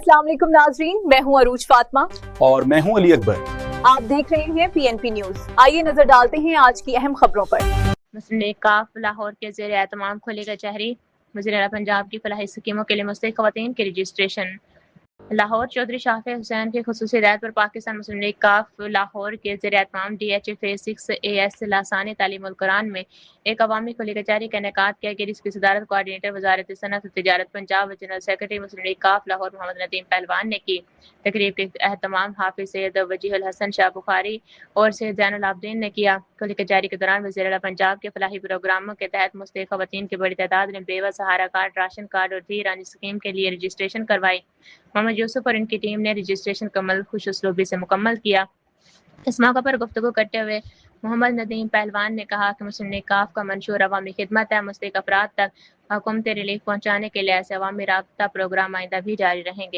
अस्सलाम वालेकुम नाजरीन, मैं हूं अरूज फातिमा और मैं हूं अली अकबर। आप देख रहे हैं पीएनपी न्यूज। आइए नजर डालते हैं आज की अहम खबरों पर। मुस्लिम लीग काफ लाहौर के ज़ेर एहतमाम खुलेगा शहरी वज़ीर पंजाब की फलाही स्कीमों के लिए मुस्तहिक़ ख़वातीन के रजिस्ट्रेशन। लाहौर चौधरी शाफे हुसैन की ख़ुसूसी हिदायत पर पाकिस्तान मुस्लिम लीग काफ लाहौर के ज़ेर एहतमाम DH फेज़ 6 AS लासानी तालीमुल कुरान में एक अवामी खुली कचहरी का इनेकाद किया गया, जिसकी सदारत कोआर्डिनेटर वज़ारत सनअत और तिजारत पंजाब व जनरल सेक्रेटरी मुस्लिम लीग काफ लाहौर मोहम्मद नदीम पहलवान ने की। तकरीब के एहतमाम हाफिज सैयद वजीहुल हसन शाह बुखारी और सैयद ज़ैनुल आबदीन ने किया। खुली कचहरी के दौरान वज़ीर आला पंजाब के फलाही प्रोग्रामों के तहत मुस्तहिक़ ख़वातीन की बड़ी तादाद ने बेवा सहारा कार्ड, राशन कार्ड और धी रानी स्कीम के लिए रजिस्ट्रेशन करवाई। मोहम्मद यूसुफ और इनकी टीम ने रजिस्ट्रेशन का अमल खुश उसलूबी से मुकम्मल किया। इस मौके पर गुफ्तगू करते हुए मोहम्मद नदीम पहलवान ने कहा कि मुस्लिम लीग काफ का मंशूर अवामी खिदमत है। मुस्तहिक़ अफराद तक हुकूमती रिलीफ पहुँचाने के लिए ऐसे अवामी राब्ता प्रोग्राम आइंदा भी जारी रहेंगे।